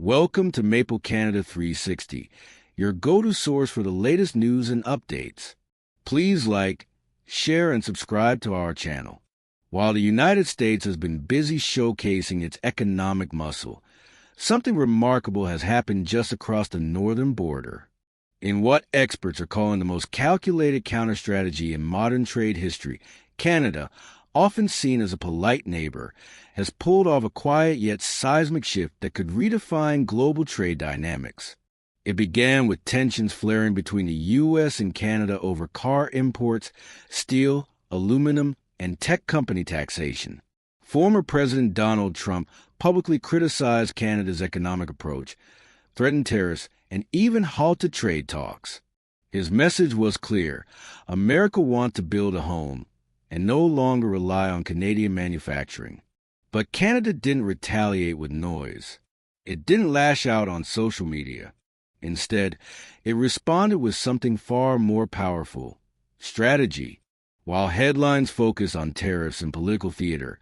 Welcome to Maple Canada 360, your go-to source for the latest news and updates. Please like, share, and subscribe to our channel. While the United States has been busy showcasing its economic muscle, something remarkable has happened just across the northern border. In what experts are calling the most calculated counter-strategy in modern trade history, Canada, often seen as a polite neighbor, has pulled off a quiet yet seismic shift that could redefine global trade dynamics. It began with tensions flaring between the U.S. and Canada over car imports, steel, aluminum, and tech company taxation. Former President Donald Trump publicly criticized Canada's economic approach, threatened tariffs, and even halted trade talks. His message was clear: America wants to build a home and no longer rely on Canadian manufacturing. But Canada didn't retaliate with noise. It didn't lash out on social media. Instead, it responded with something far more powerful: strategy. While headlines focused on tariffs and political theater,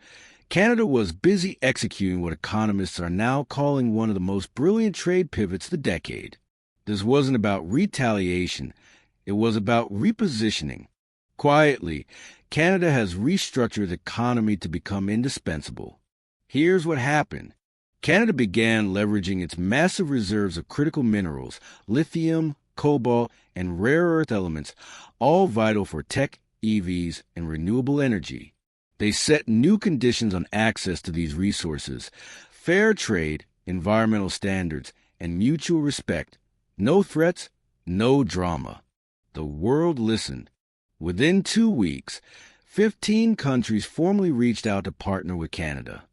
Canada was busy executing what economists are now calling one of the most brilliant trade pivots of the decade. This wasn't about retaliation. It was about repositioning. Quietly, Canada has restructured the economy to become indispensable. Here's what happened. Canada began leveraging its massive reserves of critical minerals, lithium, cobalt, and rare earth elements, all vital for tech, EVs, and renewable energy. They set new conditions on access to these resources: fair trade, environmental standards, and mutual respect. No threats, no drama. The world listened. Within 2 weeks, 15 countries formally reached out to partner with Canada.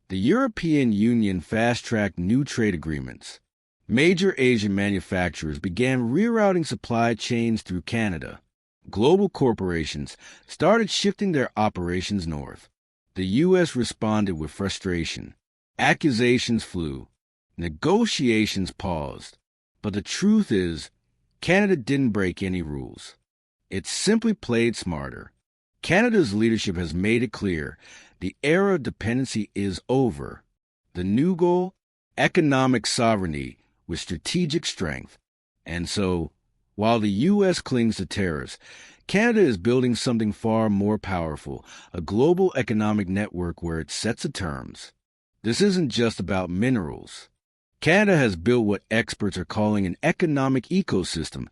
The European Union fast-tracked new trade agreements. Major Asian manufacturers began rerouting supply chains through Canada. Global corporations started shifting their operations north. The U.S. responded with frustration. Accusations flew. Negotiations paused. But the truth is, Canada didn't break any rules. It simply played smarter. Canada's leadership has made it clear the era of dependency is over. The new goal? Economic sovereignty with strategic strength. And so, while the U.S. clings to tariffs, Canada is building something far more powerful: a global economic network where it sets the terms. This isn't just about minerals. Canada has built what experts are calling an economic ecosystem,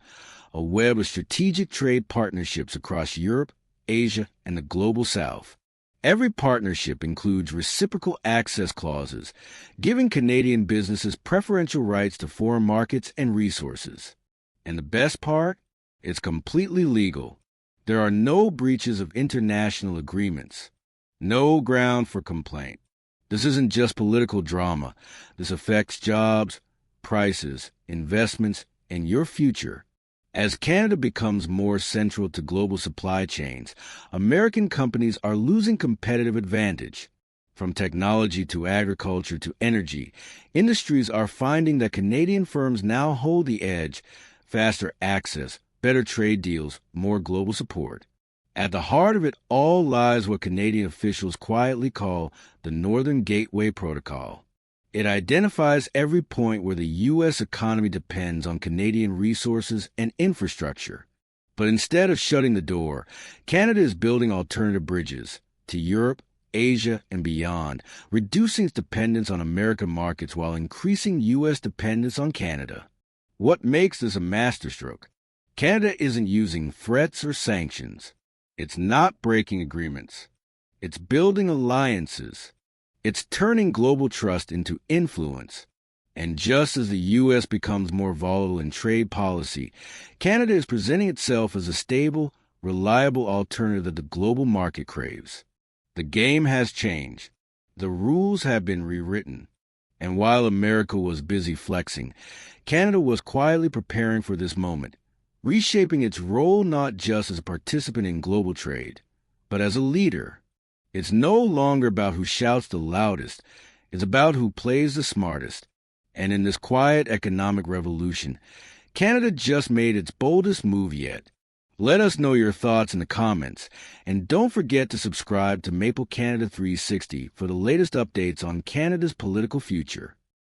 a web of strategic trade partnerships across Europe, Asia, and the global South. Every partnership includes reciprocal access clauses, giving Canadian businesses preferential rights to foreign markets and resources. And the best part? It's completely legal. There are no breaches of international agreements. No ground for complaint. This isn't just political drama. This affects jobs, prices, investments, and your future. As Canada becomes more central to global supply chains, American companies are losing competitive advantage. From technology to agriculture to energy, industries are finding that Canadian firms now hold the edge: faster access, better trade deals, more global support. At the heart of it all lies what Canadian officials quietly call the Northern Gateway Protocol. It identifies every point where the U.S. economy depends on Canadian resources and infrastructure. But instead of shutting the door, Canada is building alternative bridges to Europe, Asia, and beyond, reducing its dependence on American markets while increasing U.S. dependence on Canada. What makes this a masterstroke? Canada isn't using threats or sanctions. It's not breaking agreements. It's building alliances. It's turning global trust into influence. And just as the U.S. becomes more volatile in trade policy, Canada is presenting itself as a stable, reliable alternative that the global market craves. The game has changed. The rules have been rewritten. And while America was busy flexing, Canada was quietly preparing for this moment, reshaping its role not just as a participant in global trade, but as a leader. It's no longer about who shouts the loudest. It's about who plays the smartest. And in this quiet economic revolution, Canada just made its boldest move yet. Let us know your thoughts in the comments, and don't forget to subscribe to Maple Canada 360 for the latest updates on Canada's political future.